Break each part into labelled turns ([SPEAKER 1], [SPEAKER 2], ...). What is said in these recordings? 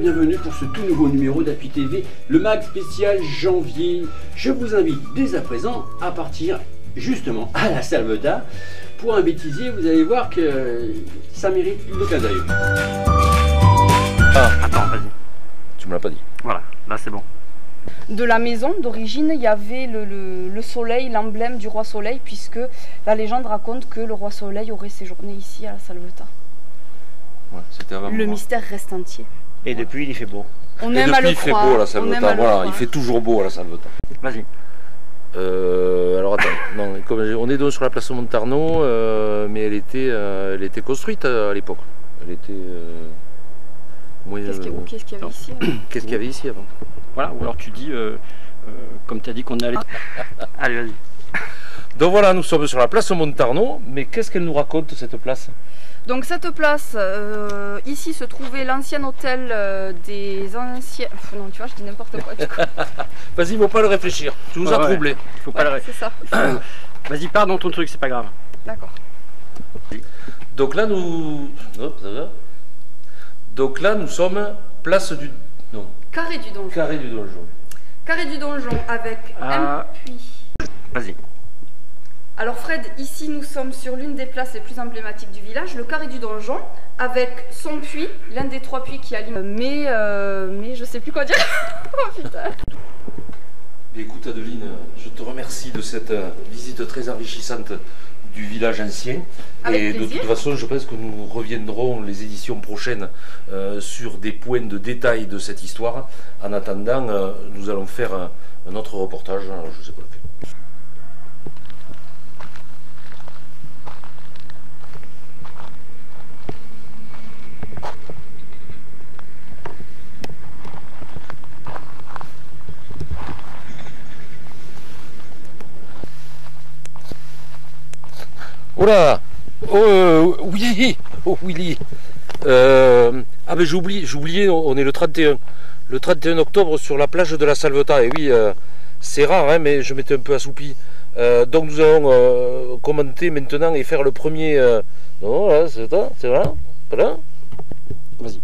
[SPEAKER 1] bienvenue pour ce tout nouveau numéro d'Appui TV, le mag spécial janvier. Je vous invite dès à présent à partir justement à la Salvetat pour un bêtisier. Vous allez voir que ça mérite le clin d'œil.
[SPEAKER 2] Ah, attends, vas-y.
[SPEAKER 3] Tu me l'as pas dit.
[SPEAKER 2] Voilà, là c'est bon.
[SPEAKER 4] De la maison d'origine, il y avait le soleil, l'emblème du roi soleil, puisque la légende raconte que le roi soleil aurait séjourné ici à la Salvetat.
[SPEAKER 3] Ouais, c'était avant.
[SPEAKER 4] Le mystère reste entier.
[SPEAKER 2] Et depuis, il fait beau.
[SPEAKER 4] On
[SPEAKER 3] Et
[SPEAKER 4] aime à
[SPEAKER 3] depuis,
[SPEAKER 4] le
[SPEAKER 3] il fait
[SPEAKER 4] croire.
[SPEAKER 3] beau à la Salvetat. Voilà, il fait toujours beau à la Salvetat.
[SPEAKER 2] Vas-y.
[SPEAKER 3] Alors attends, non, comme on est donc sur la place Montarno, mais elle était construite à l'époque. Elle était.
[SPEAKER 4] Qu'est-ce qu'il y avait ici?
[SPEAKER 3] Qu'est-ce qu'il y avait ici avant?
[SPEAKER 2] Voilà, ou alors tu dis, comme tu as dit qu'on allait. Allez, vas-y.
[SPEAKER 3] Donc voilà, nous sommes sur la place Montarno, mais qu'est-ce qu'elle nous raconte cette place?
[SPEAKER 4] Donc cette place, ici se trouvait l'ancien hôtel des anciens... non, tu vois, je dis n'importe quoi.
[SPEAKER 3] Vas-y, il ne faut pas le réfléchir, tu nous as troublé.
[SPEAKER 4] Faut pas le... C'est ça.
[SPEAKER 2] Vas-y, pars dans ton truc, c'est pas grave.
[SPEAKER 4] D'accord.
[SPEAKER 3] Donc là, nous... Hop, ça va. Donc là, nous sommes place du... Non.
[SPEAKER 4] Carré du donjon.
[SPEAKER 3] Carré du donjon.
[SPEAKER 4] Carré du donjon avec un puits.
[SPEAKER 2] Vas-y.
[SPEAKER 4] Alors Fred, ici nous sommes sur l'une des places les plus emblématiques du village, le carré du donjon, avec son puits, l'un des 3 puits qui alimente. Mais je sais plus quoi dire. Oh putain.
[SPEAKER 3] Écoute Adeline, je te remercie de cette visite très enrichissante du village ancien.
[SPEAKER 4] Avec
[SPEAKER 3] et
[SPEAKER 4] plaisir.
[SPEAKER 3] De toute façon, je pense que nous reviendrons les éditions prochaines sur des points de détail de cette histoire. En attendant, nous allons faire un autre reportage, je ne sais pas lequel. Oh là! Oui! Oh Willy! Ah ben j'oubliais, on est le 31. Le 31 octobre sur la plage de la Salvetat. Et oui, c'est rare, hein, mais je m'étais un peu assoupi. Donc nous allons commenter maintenant et faire le premier... Non, là, c'est ça, c'est là. Voilà. Vas-y.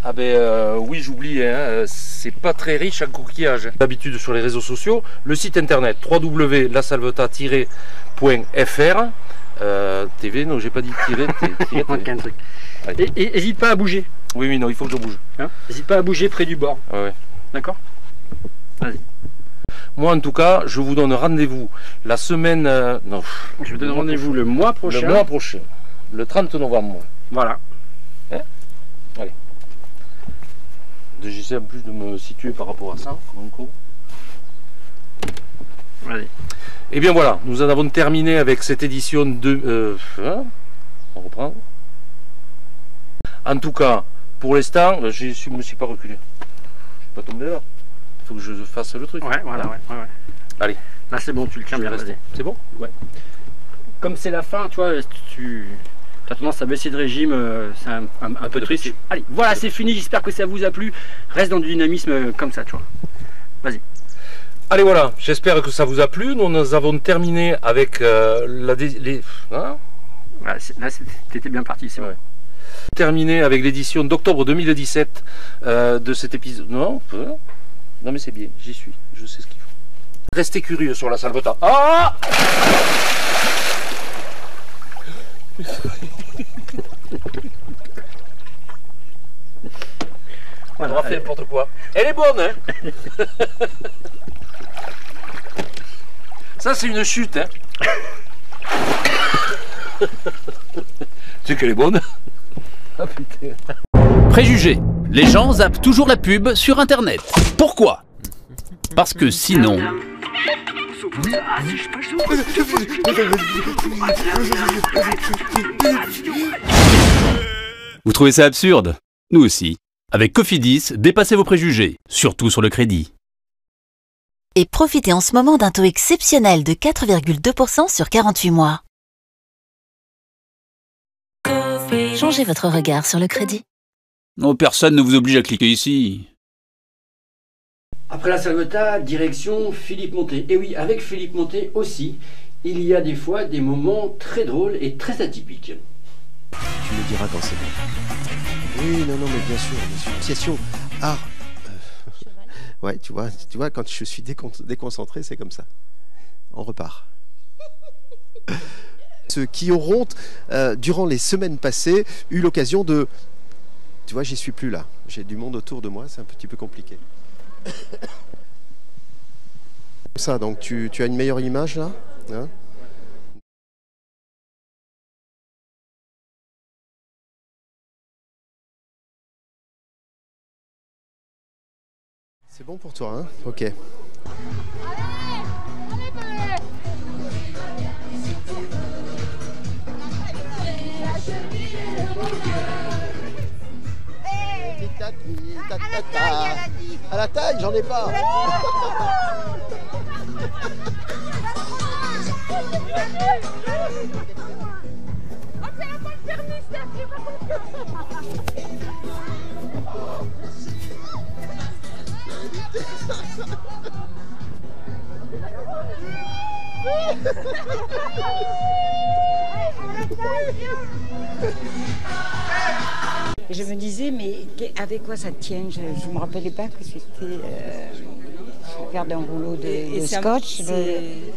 [SPEAKER 3] Ah ben oui, j'oublie, hein, c'est pas très riche en coquillages. D'habitude sur les réseaux sociaux, le site internet www.lasalvetat-fr TV, non j'ai pas dit tirer,
[SPEAKER 2] Il manque un truc. Et n'hésite pas à bouger.
[SPEAKER 3] Oui, oui, non, il faut que je bouge.
[SPEAKER 2] N'hésite pas à bouger près du bord.
[SPEAKER 3] Ah ouais.
[SPEAKER 2] D'accord? Vas-y.
[SPEAKER 3] Moi en tout cas, je vous donne rendez-vous la semaine... non.
[SPEAKER 2] Je vous donne rendez-vous le mois prochain.
[SPEAKER 3] Le mois prochain. Le 30 novembre.
[SPEAKER 2] Voilà.
[SPEAKER 3] Hein? Allez. J'essaie en plus de me situer par rapport à ça, comme un con.
[SPEAKER 2] Vas-y.
[SPEAKER 3] Et bien voilà, nous en avons terminé avec cette édition de... on reprend. En tout cas, pour l'instant, je ne me suis pas reculé. Je ne suis pas tombé là. Il faut que je fasse le truc.
[SPEAKER 2] Ouais, voilà, ouais.
[SPEAKER 3] Allez.
[SPEAKER 2] Là c'est bon, tu le tiens bien.
[SPEAKER 3] C'est bon?
[SPEAKER 2] Ouais. Comme c'est la fin, tu vois, tu as tendance à baisser de régime, c'est un peu triste. Allez, voilà, c'est fini, j'espère que ça vous a plu. Reste dans du dynamisme comme ça, tu vois. Vas-y.
[SPEAKER 3] Allez voilà, j'espère que ça vous a plu. Nous avons terminé avec les... Hein?
[SPEAKER 2] Voilà, là, t'étais bien parti, c'est vrai.
[SPEAKER 3] Terminé avec l'édition d'octobre 2017 de cet épisode. Non, non mais c'est bien, j'y suis, je sais ce qu'il faut. Restez curieux sur la Salvetat. Ah! On aura fait n'importe quoi. Elle est bonne, hein? Ça, c'est une chute, hein? Tu sais qu'elle est bonne? Ah putain.
[SPEAKER 5] Préjugés. Les gens zappent toujours la pub sur Internet. Pourquoi? Parce que sinon... Vous trouvez ça absurde? Nous aussi. Avec Cofidis, dépassez vos préjugés, surtout sur le crédit.
[SPEAKER 6] Et profitez en ce moment d'un taux exceptionnel de 4,2% sur 48 mois. Changez votre regard sur le crédit.
[SPEAKER 5] Non, personne ne vous oblige à cliquer ici.
[SPEAKER 1] Après la Salvetat, direction Philippe Montet. Et oui, avec Philippe Montet aussi, il y a des fois des moments très drôles et très atypiques.
[SPEAKER 7] Tu me diras quand c'est bon. Oui, non, mais bien sûr. Association art. Ouais, tu vois, quand je suis déconcentré, c'est comme ça. On repart. Ceux qui auront, durant les semaines passées, eu l'occasion de... Tu vois, j'y suis plus là. J'ai du monde autour de moi, c'est un petit peu compliqué. Ça, donc tu as une meilleure image là, hein? C'est bon pour toi, hein? Ok. À la taille, j'en ai pas.
[SPEAKER 8] Et je me disais, mais avec quoi ça tient? Je ne me rappelais pas que c'était faire d'un rouleau de scotch.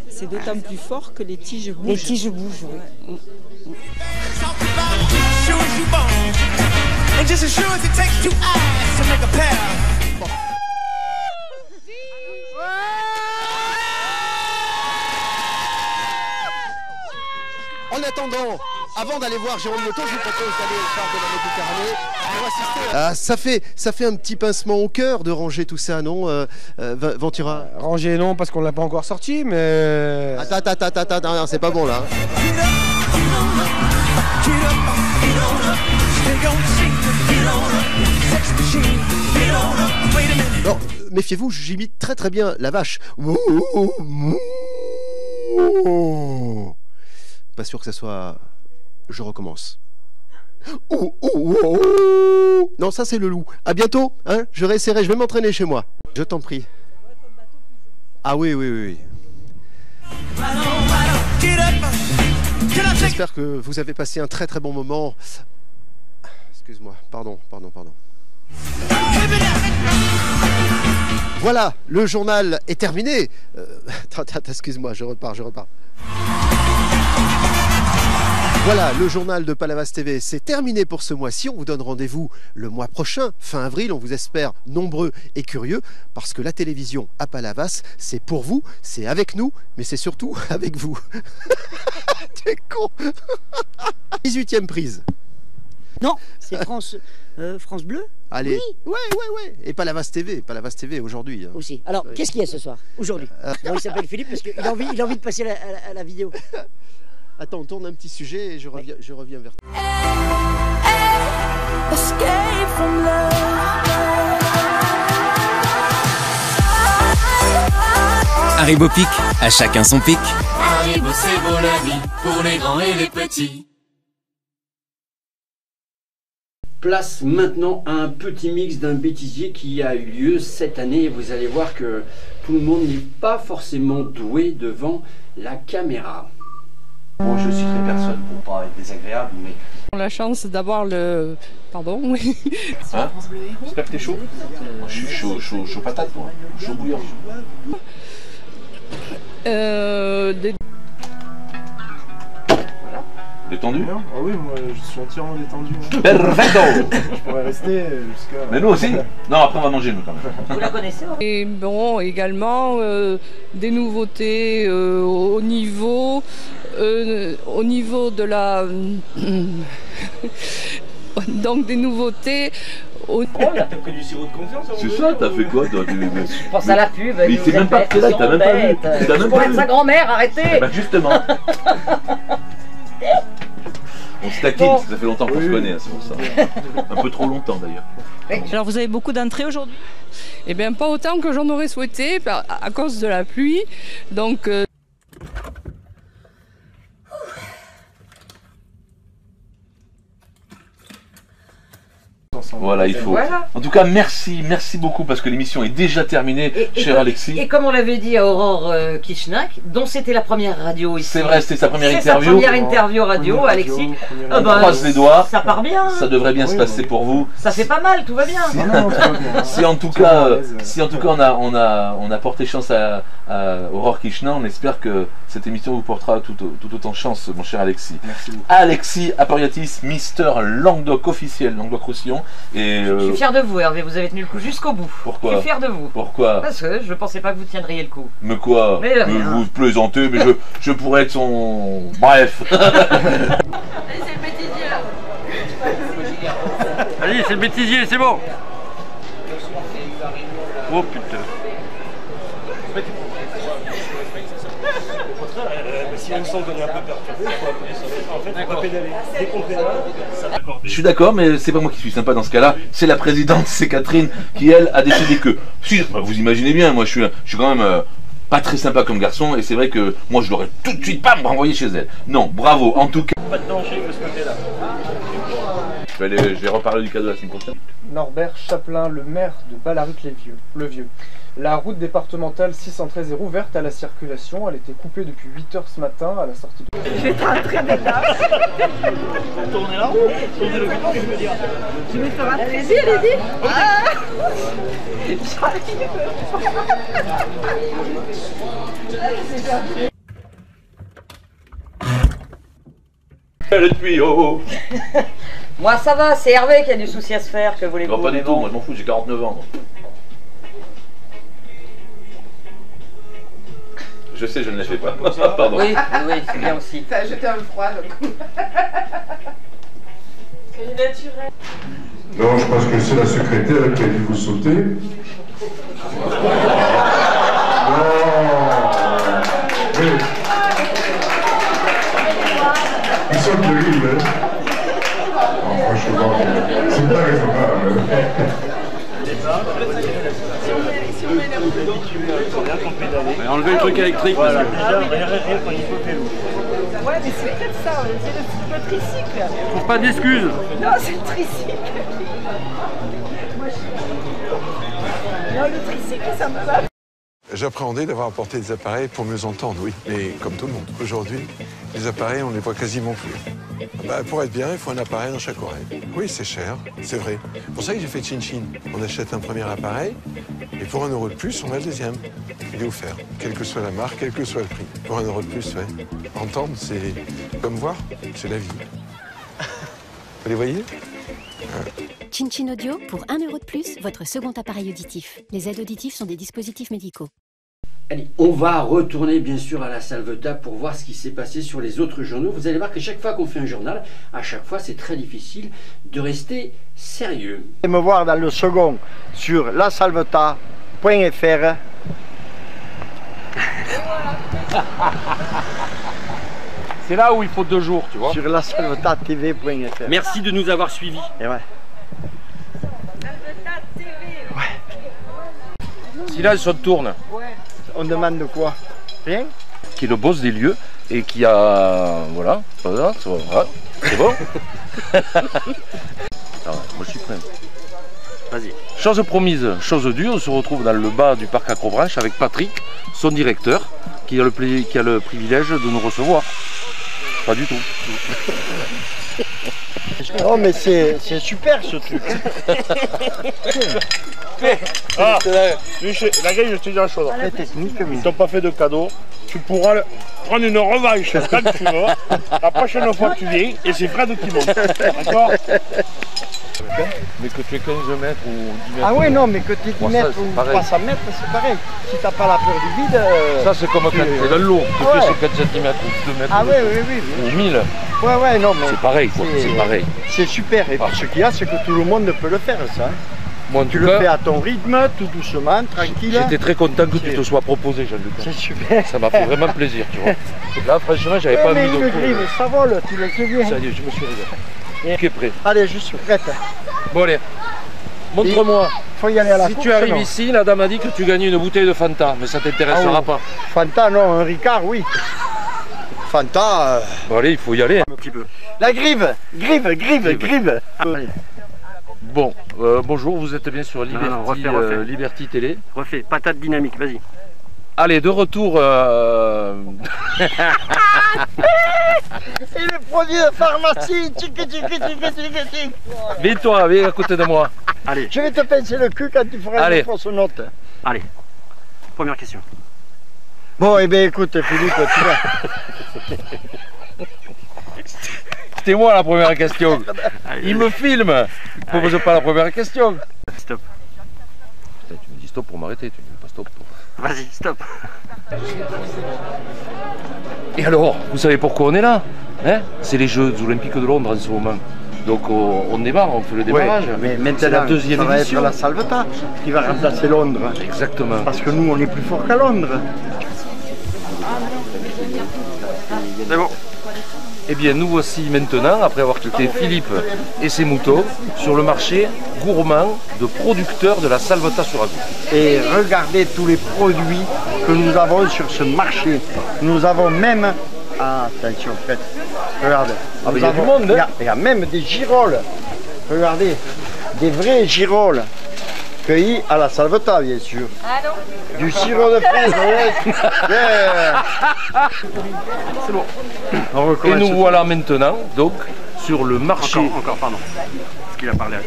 [SPEAKER 9] C'est d'autant plus fort que les tiges bougent.
[SPEAKER 8] Les tiges bougent, oui.
[SPEAKER 7] En attendant, avant d'aller voir Jérôme Loto, je vous propose d'aller au parc de la Méditerranée pour assister à... ça fait un petit pincement au cœur de ranger tout ça, non, Ventura?
[SPEAKER 10] Ranger non, parce qu'on l'a pas encore sorti, mais...
[SPEAKER 7] Attends, non, c'est pas bon là. Alors, méfiez-vous, j'imite très bien la vache. Pas sûr que ça soit... Je recommence. Non, ça c'est le loup. À bientôt, hein. Je réessayerai, je vais m'entraîner chez moi. Je t'en prie. Ah oui. J'espère que vous avez passé un très bon moment. Excuse-moi, pardon. Voilà, le journal est terminé. Attends, excuse-moi, je repars. Voilà, le journal de Palavas TV, c'est terminé pour ce mois-ci. On vous donne rendez-vous le mois prochain, fin avril. On vous espère nombreux et curieux, parce que la télévision à Palavas, c'est pour vous, c'est avec nous, mais c'est surtout avec vous. Tu es con. 18e prise.
[SPEAKER 8] Non, c'est France Bleu.
[SPEAKER 7] Allez, oui. Ouais. Et Palavas TV aujourd'hui. Hein.
[SPEAKER 8] Aussi. Alors, qu'est-ce qu'il y a ce soir, aujourd'hui? Bon, il s'appelle Philippe parce qu'il a envie de passer à la vidéo.
[SPEAKER 7] Attends, on tourne un petit sujet et je reviens vers toi.
[SPEAKER 11] Haribo Pic, à chacun son pic.
[SPEAKER 12] Haribo, c'est beau la vie, pour les grands et les petits.
[SPEAKER 1] Place maintenant à un petit mix d'un bêtisier qui a eu lieu cette année. Vous allez voir que tout le monde n'est pas forcément doué devant la caméra. Bon, je citerai personne pour pas être désagréable, mais...
[SPEAKER 9] On a la chance d'avoir le... Pardon, oui.
[SPEAKER 3] Hein? J'espère que t'es chaud. Je suis chaud patate, moi. Chaud bouillant. Détendu?
[SPEAKER 10] Ah oui, moi je suis entièrement détendu.
[SPEAKER 3] Perfecto.
[SPEAKER 10] Je pourrais rester jusqu'à...
[SPEAKER 3] Mais nous aussi? Non, après on va manger nous quand même.
[SPEAKER 8] Vous la connaissez?
[SPEAKER 9] Et bon, également des nouveautés au niveau de la... Donc des nouveautés...
[SPEAKER 2] Oh, t'as pris du sirop de confiance.
[SPEAKER 3] C'est ça, t'as fait quoi toi?
[SPEAKER 8] Je pense à la pub.
[SPEAKER 3] Mais c'est même pas là, t'as même pas vu. T'as même pas vu.
[SPEAKER 8] Sa grand-mère, arrêtez.
[SPEAKER 3] Bah justement. On se taquine, bon. Ça fait longtemps qu'on se connaît, c'est pour ça. Un peu trop longtemps d'ailleurs.
[SPEAKER 9] Alors vous avez beaucoup d'entrées aujourd'hui? Eh bien pas autant que j'en aurais souhaité à cause de la pluie. Donc
[SPEAKER 13] Voilà, il faut.
[SPEAKER 14] Voilà.
[SPEAKER 13] En tout cas, merci beaucoup parce que l'émission est déjà terminée, cher Alexis.
[SPEAKER 14] Et comme on l'avait dit à Aurore Kishnak, dont c'était la première radio ici.
[SPEAKER 13] C'est vrai, c'était sa première interview.
[SPEAKER 14] C'est sa première interview radio, Alexis.
[SPEAKER 13] On croise les doigts.
[SPEAKER 14] Ça part bien.
[SPEAKER 13] Ça devrait bien se passer pour vous.
[SPEAKER 14] Ça fait pas mal, tout va bien.
[SPEAKER 13] Si en tout cas on a porté chance à Aurore Kishnak, on espère que cette émission vous portera tout autant chance, mon cher Alexis.
[SPEAKER 10] Merci beaucoup.
[SPEAKER 13] Alexis Apariatis, Mister Languedoc officiel, Languedoc-Roussillon. Et
[SPEAKER 14] Je suis fier de vous, Hervé, vous avez tenu le coup jusqu'au bout.
[SPEAKER 13] Pourquoi?
[SPEAKER 14] Je suis fier de vous.
[SPEAKER 13] Pourquoi?
[SPEAKER 14] Parce que je pensais pas que vous tiendriez le coup.
[SPEAKER 13] Mais quoi?
[SPEAKER 14] Mais
[SPEAKER 13] vous plaisantez, mais je pourrais être son... Bref.
[SPEAKER 4] Allez, c'est le bêtisier là.
[SPEAKER 2] Allez, c'est le bêtisier, c'est bon. Oh putain.
[SPEAKER 10] Si elle sent qu'on est un peu perturbé, il faut appeler ça. En fait, on va pédaler. Dès qu'on pédale, ça va accorder.
[SPEAKER 13] Je suis d'accord, mais c'est pas moi qui suis sympa dans ce cas-là. C'est la présidente, c'est Catherine, qui elle a décidé que... Si, vous imaginez bien, moi je suis quand même... pas très sympa comme garçon, et c'est vrai que moi je l'aurais tout de suite pas me renvoyer chez elle. Non, bravo, en tout cas.
[SPEAKER 10] Pas de danger de ce côté-là.
[SPEAKER 13] Je vais reparler du cadeau la semaine prochaine.
[SPEAKER 15] Norbert Chaplin, le maire de Balaruc-le Vieux. La route départementale 613 est rouverte à la circulation. Elle était coupée depuis 8 h ce matin à la sortie de...
[SPEAKER 8] Je vais t'entraîner là.
[SPEAKER 10] Tournez la roue, tournez le guidon, je veux dire.
[SPEAKER 8] Je vais te rattraper. Allez-y. J'arrive.
[SPEAKER 13] Le tuyau.
[SPEAKER 14] Moi ça va, c'est Hervé qui a du souci à se faire, que voulez-vous?
[SPEAKER 13] Non, pas du tout, moi je m'en fous, j'ai 49 ans. Je sais, je ne l'ai fait pas. Pardon.
[SPEAKER 14] Oui, c'est bien aussi.
[SPEAKER 8] Ça a jeté un froid donc. C'est naturel.
[SPEAKER 16] Non, je pense que c'est la secrétaire qui a dû vous sauter. Non. Mais... Ils sont terribles, hein. Non, franchement, c'est pas raisonnable.
[SPEAKER 2] Enlever le truc électrique.
[SPEAKER 10] Voilà, déjà, rien qu'on y faut faire.
[SPEAKER 8] Ouais, mais c'est peut-être ça, c'est le tricycle.
[SPEAKER 2] Je trouve pas d'excuses.
[SPEAKER 8] Non, c'est le tricycle. Non, le tricycle, ça me va.
[SPEAKER 17] J'appréhendais d'avoir apporté des appareils pour mieux entendre, oui. Mais comme tout le monde, aujourd'hui, les appareils, on ne les voit quasiment plus. Pour être bien, il faut un appareil dans chaque oreille. Oui, c'est cher, c'est vrai. C'est pour ça que j'ai fait Chin-Chin. On achète un premier appareil, et pour 1 € de plus, on a le deuxième. Il est offert, quelle que soit la marque, quel que soit le prix. Pour 1 € de plus, ouais. Entendre, c'est comme voir, c'est la vie. Vous les voyez?
[SPEAKER 18] Chin-Chin Audio, pour 1 € de plus, votre second appareil auditif. Les aides auditives sont des dispositifs médicaux.
[SPEAKER 1] Allez, on va retourner bien sûr à la Salvetat pour voir ce qui s'est passé sur les autres journaux. Vous allez voir que chaque fois qu'on fait un journal, à chaque fois c'est très difficile de rester sérieux.
[SPEAKER 19] Et me voir dans le second sur lasalvetat.fr.
[SPEAKER 3] C'est là où il faut 2 jours, tu vois.
[SPEAKER 19] Sur lasalvetattv.fr.
[SPEAKER 2] Merci de nous avoir suivis.
[SPEAKER 19] Et ouais.
[SPEAKER 3] Silence, on tourne.
[SPEAKER 19] Ouais. On demande de quoi? Rien?
[SPEAKER 3] Qui est le boss des lieux et qui a... Voilà, voilà, c'est bon. Alors, moi je suis prêt.
[SPEAKER 2] Vas-y.
[SPEAKER 3] Chose promise, chose due, on se retrouve dans le bas du parc Acrobranche avec Patrick, son directeur, qui a le privilège de nous recevoir. Pas du tout.
[SPEAKER 19] Oh mais c'est super ce truc.
[SPEAKER 10] Ah, la grille, je te dis la chose. Ils t'ont pas fait de cadeau. Tu pourras prendre une revanche quand tu veux. La prochaine fois que tu viens, et c'est Fred qui monte. D'accord?
[SPEAKER 3] Mais que tu aies 15 mètres ou 10 mètres.
[SPEAKER 19] Ah oui, non, mais que tu aies 10 mètres ou 300 mètres, c'est pareil. Si t'as pas la peur du vide...
[SPEAKER 3] Ça, c'est comme quand tu es dans l'eau. Tu fais sur 4 cm ou 2 mètres.
[SPEAKER 19] Ah oui.
[SPEAKER 3] Ou 1000.
[SPEAKER 19] Ouais, non, mais...
[SPEAKER 3] C'est pareil, quoi. C'est pareil.
[SPEAKER 19] C'est super. Et ce qu'il y a, c'est que tout le monde peut le faire, ça.
[SPEAKER 3] Moi,
[SPEAKER 19] tu le fais à ton rythme, tout doucement, tranquille.
[SPEAKER 3] J'étais très content que tu te sois proposé, Jean-Luc.
[SPEAKER 19] C'est super.
[SPEAKER 3] Ça m'a fait vraiment plaisir, tu vois. Là, franchement, j'avais pas mis de coup.
[SPEAKER 19] Ça vole, tu le sais bien.
[SPEAKER 3] Ça y est, je me suis réveillé. Tu es prêt?
[SPEAKER 19] Allez, je suis prête.
[SPEAKER 3] Bon, allez. Montre-moi.
[SPEAKER 19] Faut y aller à la
[SPEAKER 3] si
[SPEAKER 19] course,
[SPEAKER 3] tu arrives
[SPEAKER 19] non?
[SPEAKER 3] ici, la dame a dit que tu gagnais une bouteille de Fanta, mais ça t'intéressera pas.
[SPEAKER 19] Fanta, non, un Ricard, oui. Fanta.
[SPEAKER 3] Bon, allez, il faut y aller.
[SPEAKER 19] Un petit peu. La grive. Allez.
[SPEAKER 3] Bon, bonjour, vous êtes bien sur Liberty,
[SPEAKER 2] refais.
[SPEAKER 3] Liberty Télé.
[SPEAKER 2] Refais, patate dynamique, vas-y.
[SPEAKER 3] Allez, de retour.
[SPEAKER 19] Et le produit de pharmacie, tic.
[SPEAKER 3] Viens toi, viens à côté de moi.
[SPEAKER 2] Allez.
[SPEAKER 19] Je vais te pincer le cul quand tu feras une fausse note.
[SPEAKER 2] Allez, première question.
[SPEAKER 19] Bon, eh bien écoute Philippe, tu vas.
[SPEAKER 3] C'était moi la première question. Il me filme. Il ne pose pas la première question.
[SPEAKER 2] Stop.
[SPEAKER 3] Putain, tu me dis stop pour m'arrêter, tu me dis pas stop pour...
[SPEAKER 2] Vas-y, stop.
[SPEAKER 3] Et alors, vous savez pourquoi on est là, hein? C'est les Jeux Olympiques de Londres en ce moment. Donc on démarre, on fait le démarrage.
[SPEAKER 19] Ouais, mais maintenant,
[SPEAKER 3] c'est la deuxième
[SPEAKER 19] ça va
[SPEAKER 3] édition.
[SPEAKER 19] être la Salvetat qui va remplacer Londres.
[SPEAKER 3] Exactement.
[SPEAKER 19] Parce que nous, on est plus fort qu'à Londres.
[SPEAKER 2] C'est bon.
[SPEAKER 3] Eh bien, nous voici maintenant, après avoir quitté Philippe et ses moutons, sur le marché gourmand de producteurs de la Salvetat sur Agout.
[SPEAKER 19] Et regardez tous les produits que nous avons sur ce marché. Nous avons même... Ah, attention, faites. Regardez.
[SPEAKER 3] Ah, mais il y a du monde, hein.
[SPEAKER 19] Il y a même des girolles. Regardez. Des vrais girolles. Cueillis à la Salvetat, bien sûr. Du sirop de fraise.
[SPEAKER 3] C'est bon. Et nous voilà maintenant, donc, sur le marché.
[SPEAKER 2] Encore, pardon. Parce qu'il a parlé.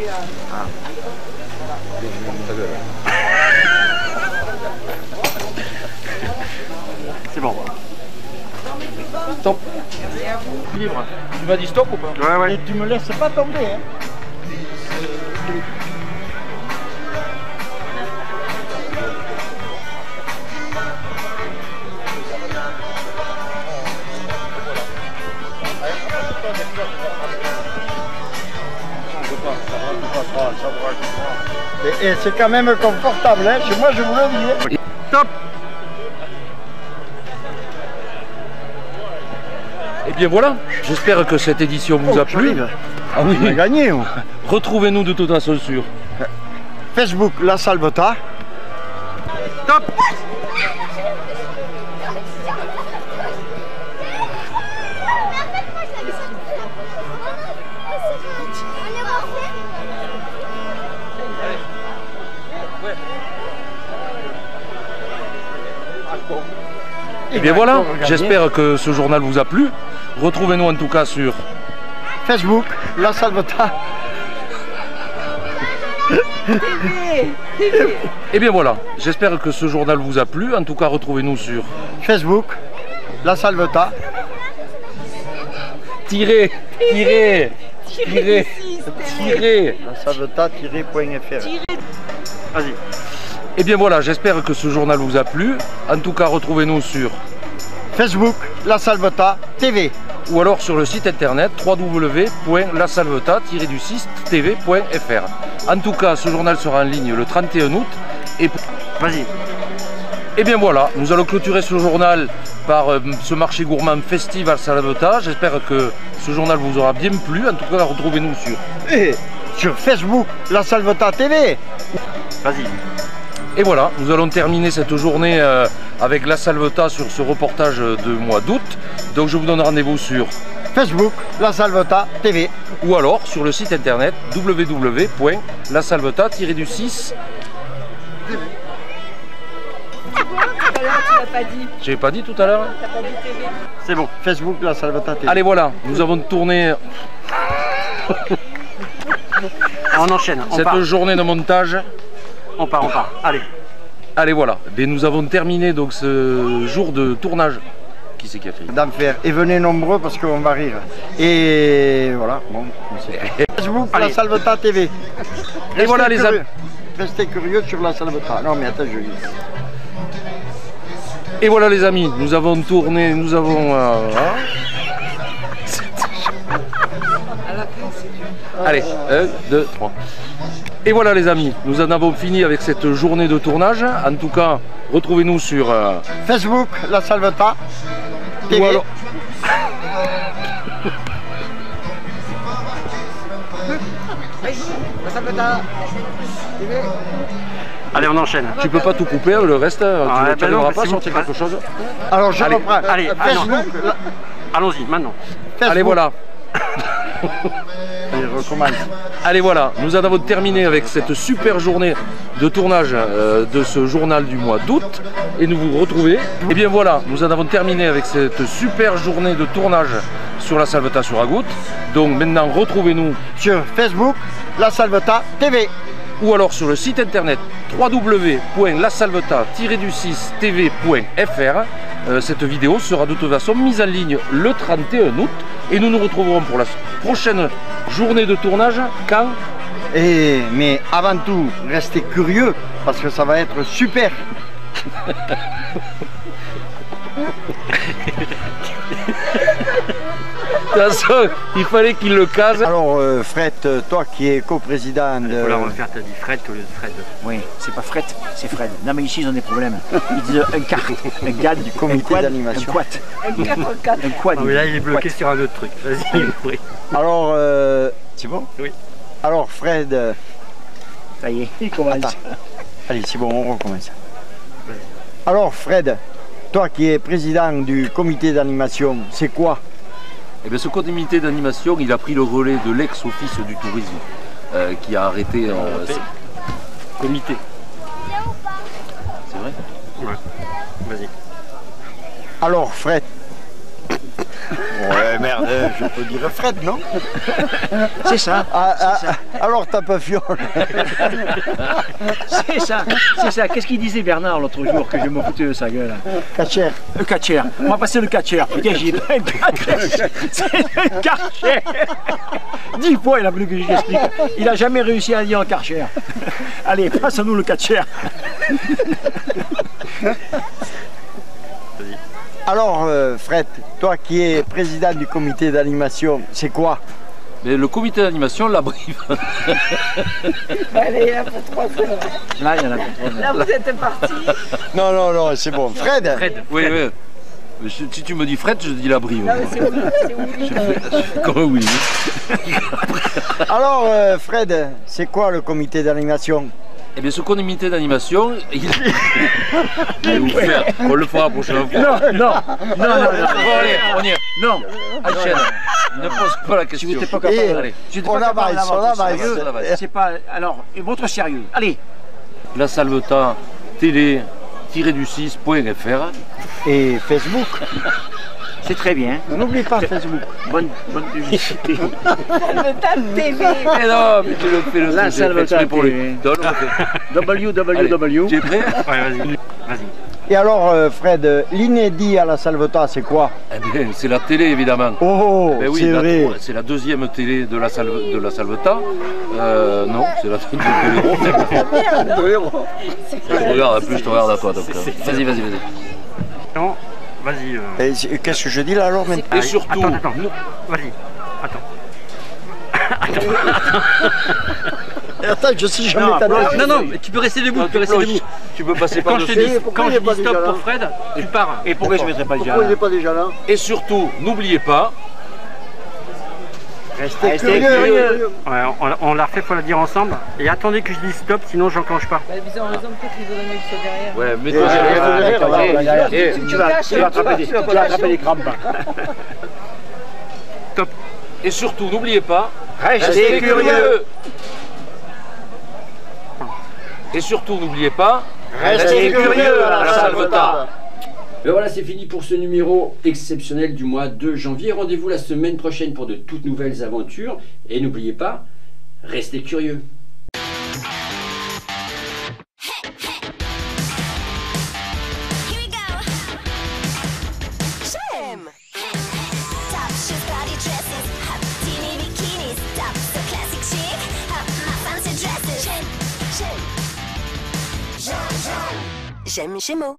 [SPEAKER 2] C'est bon.
[SPEAKER 3] Stop. Libre. Tu m'as dit stop ou pas?
[SPEAKER 2] Ouais.
[SPEAKER 19] Et tu me laisses pas tomber. Hein. Et c'est quand même confortable, hein. Chez moi je vous le dis. Hein.
[SPEAKER 2] Stop.
[SPEAKER 3] Et bien voilà, j'espère que cette édition vous a plu.
[SPEAKER 19] Ah oui, on a gagné.
[SPEAKER 3] Retrouvez-nous de toute façon sur
[SPEAKER 19] Facebook, la Salvetat.
[SPEAKER 2] Stop.
[SPEAKER 3] Et bien voilà, j'espère que ce journal vous a plu. Retrouvez-nous en tout cas sur
[SPEAKER 19] Facebook, la Salvetat.
[SPEAKER 3] Et bien voilà, j'espère que ce journal vous a plu. En tout cas, retrouvez-nous sur
[SPEAKER 19] Facebook, la Salvetat.
[SPEAKER 3] Tirez.
[SPEAKER 19] La Salvetat-.fr.
[SPEAKER 2] Vas-y.
[SPEAKER 3] Et bien voilà, j'espère que ce journal vous a plu. En tout cas, retrouvez-nous sur
[SPEAKER 19] Facebook, la Salvetat TV.
[SPEAKER 3] Ou alors sur le site internet www.lasalvetat-tv.fr. En tout cas, ce journal sera en ligne le 31 août. Et
[SPEAKER 2] vas-y.
[SPEAKER 3] Et bien voilà, nous allons clôturer ce journal par ce marché gourmand festif à Salvetat. J'espère que ce journal vous aura bien plu. En tout cas, retrouvez-nous
[SPEAKER 19] sur Facebook, la Salvetat TV.
[SPEAKER 2] Vas-y.
[SPEAKER 3] Et voilà, nous allons terminer cette journée avec la Salvetat sur ce reportage de mois d'août. Donc je vous donne rendez-vous sur
[SPEAKER 19] Facebook, la Salvetat TV.
[SPEAKER 3] Ou alors sur le site internet www.lasalvetat-6.
[SPEAKER 4] Tu l'as pas dit.
[SPEAKER 3] J'ai pas dit tout à l'heure.
[SPEAKER 4] T'as pas dit TV.
[SPEAKER 2] C'est bon.
[SPEAKER 19] Facebook, la Salvetat TV.
[SPEAKER 3] Allez voilà, nous avons tourné
[SPEAKER 2] on enchaîne.
[SPEAKER 3] Cette journée de montage.
[SPEAKER 2] On part. Allez.
[SPEAKER 3] Allez voilà. Et nous avons terminé donc ce jour de tournage. Qui c'est qui a fait
[SPEAKER 19] d'enfer. Et venez nombreux parce qu'on va rire. Et voilà. Bon, Facebook, la Salvetat TV.
[SPEAKER 3] Et voilà les amis.
[SPEAKER 19] Restez curieux sur la Salvetat. Non mais attends, je dis.
[SPEAKER 3] Et voilà les amis, nous avons tourné, nous avons... Allez, 1, 2, 3. Et voilà les amis, nous en avons fini avec cette journée de tournage. En tout cas, retrouvez-nous sur...
[SPEAKER 19] Facebook, la Salvetat TV.
[SPEAKER 3] Ou alors...
[SPEAKER 19] La Salvetat TV.
[SPEAKER 2] Allez, on enchaîne.
[SPEAKER 3] Tu peux pas tout couper, le reste, tu n'arriveras pas à sortir quelque chose.
[SPEAKER 19] Alors je reprends.
[SPEAKER 2] Allez, allons-y, maintenant.
[SPEAKER 3] Allez, voilà.
[SPEAKER 19] Et recommence.
[SPEAKER 3] Allez voilà, nous en avons terminé avec cette super journée de tournage de ce journal du mois d'août. Et nous vous retrouvez. Et bien voilà, nous en avons terminé avec cette super journée de tournage sur la Salvetat sur Agout. Donc maintenant, retrouvez-nous
[SPEAKER 19] sur Facebook, La Salvetat TV.
[SPEAKER 3] Ou alors sur le site internet www.lasalvetat-du6tv.fr. Cette vidéo sera de toute façon mise en ligne le 31 août. Et nous nous retrouverons pour la prochaine journée de tournage quand
[SPEAKER 19] mais avant tout, restez curieux parce que ça va être super.
[SPEAKER 3] De toute façon, il fallait qu'il le case.
[SPEAKER 19] Alors Fred, toi qui es coprésident de...
[SPEAKER 2] Il faut la refaire, t'as dit Fred au lieu de Fred.
[SPEAKER 20] Oui, c'est pas Fred, c'est Fred. Non mais ici ils ont des problèmes. Ils disent un quart, un GAD
[SPEAKER 19] du comité d'animation.
[SPEAKER 20] Un quad. Un quad.
[SPEAKER 2] Non mais là il est bloqué sur un autre truc. Vas-y, oui.
[SPEAKER 19] Alors, c'est bon?
[SPEAKER 2] Oui.
[SPEAKER 19] Alors Fred...
[SPEAKER 20] Ça y est, il commence.
[SPEAKER 19] Attends. Allez, c'est bon, on recommence. Alors Fred, toi qui es président du comité d'animation, c'est quoi?
[SPEAKER 3] Eh bien, ce comité d'animation, il a pris le relais de l'ex-office du tourisme qui a arrêté...
[SPEAKER 2] Comité.
[SPEAKER 3] C'est vrai?
[SPEAKER 2] Ouais. Vas-y.
[SPEAKER 19] Alors Fred. Ouais, merde, je peux dire Fred, non?
[SPEAKER 20] C'est ça.
[SPEAKER 19] Alors t'as pas fiole.
[SPEAKER 20] C'est ça, c'est ça. Qu'est-ce qu'il disait Bernard l'autre jour que je me foutais de sa gueule?
[SPEAKER 19] Catcher.
[SPEAKER 20] Le catcher. On va passer le catcher. Putain, j'ai un catcher. C'est le catcher. 10 fois il a voulu que je l'explique. Il a jamais réussi à dire le catcher. Allez, passe-nous le catcher.
[SPEAKER 19] Alors Fred, toi qui es président du comité d'animation, c'est quoi?
[SPEAKER 3] Mais le comité d'animation, la brive.
[SPEAKER 8] Allez, là pour 3 heures.
[SPEAKER 20] Là, il y en a pour 3 heures.
[SPEAKER 8] Là, vous êtes parti.
[SPEAKER 19] Non, c'est bon. Fred.
[SPEAKER 3] Oui. Mais si tu me dis Fred, je dis la brive.
[SPEAKER 8] Non, mais c'est Willy.
[SPEAKER 3] Je fais comme Willy.
[SPEAKER 19] Alors Fred, c'est quoi le comité d'animation?
[SPEAKER 3] Eh bien, ce comité d'animation, on le fera la prochaine fois.
[SPEAKER 20] Non.
[SPEAKER 3] Bon, allez, on y est.
[SPEAKER 20] Non.
[SPEAKER 3] Enchaîne. Ne pose pas la question.
[SPEAKER 20] Tu n'étais pas capable.
[SPEAKER 19] On avance.
[SPEAKER 20] C'est pas. Alors, votre sérieux. Allez.
[SPEAKER 3] La Salvetat télé-du6.fr
[SPEAKER 19] et Facebook.
[SPEAKER 20] C'est très bien.
[SPEAKER 19] N'oublie pas Facebook.
[SPEAKER 20] Bonne publicité.
[SPEAKER 8] Salvetat TV.
[SPEAKER 3] Mais non, mais tu le fais le
[SPEAKER 20] La Salvetat
[SPEAKER 3] pour lui.
[SPEAKER 20] www.
[SPEAKER 3] Tu es prêt?
[SPEAKER 2] Ouais, vas-y.
[SPEAKER 19] Et alors Fred, l'inédit à la Salvetat, c'est quoi?
[SPEAKER 3] Eh bien, c'est la télé évidemment.
[SPEAKER 19] Oh,
[SPEAKER 3] ben oui,
[SPEAKER 19] c'est vrai.
[SPEAKER 3] C'est la deuxième télé de la Salvetat. Non, c'est la télé de l'Héros. Je regarde, plus je te regarde à toi. Vas-y.
[SPEAKER 2] Non, vas-y.
[SPEAKER 19] Qu'est-ce que je dis là alors maintenant?
[SPEAKER 3] Et surtout...
[SPEAKER 2] Attends. Vas-y. Attends.
[SPEAKER 19] Attends, je sais jamais ta
[SPEAKER 2] Non, mais tu peux rester debout.
[SPEAKER 3] Tu peux passer par dessus.
[SPEAKER 2] Quand je dis stop pour Fred, tu pars.
[SPEAKER 20] Et pourquoi je ne mettrais pas déjà là?
[SPEAKER 19] Pourquoi il n'est pas déjà là?
[SPEAKER 3] Et surtout, n'oubliez pas...
[SPEAKER 19] Restez curieux.
[SPEAKER 2] Ouais, on la refait, faut la dire ensemble. Et attendez que je dise stop, sinon j'enclenche pas.
[SPEAKER 8] Bah, ils ont raison, peut-être qu'ils vaudrait mieux que ce derrière.
[SPEAKER 3] Ouais, mets-toi derrière.
[SPEAKER 20] Tu vas attraper des crampes.
[SPEAKER 3] Top. Et surtout, n'oubliez pas...
[SPEAKER 20] Restez curieux.
[SPEAKER 3] Et surtout, n'oubliez pas...
[SPEAKER 20] Restez curieux à la Salvetat.
[SPEAKER 1] Et voilà, c'est fini pour ce numéro exceptionnel du mois de janvier. Rendez-vous la semaine prochaine pour de toutes nouvelles aventures. Et n'oubliez pas, restez curieux.
[SPEAKER 21] J'aime chez Mo.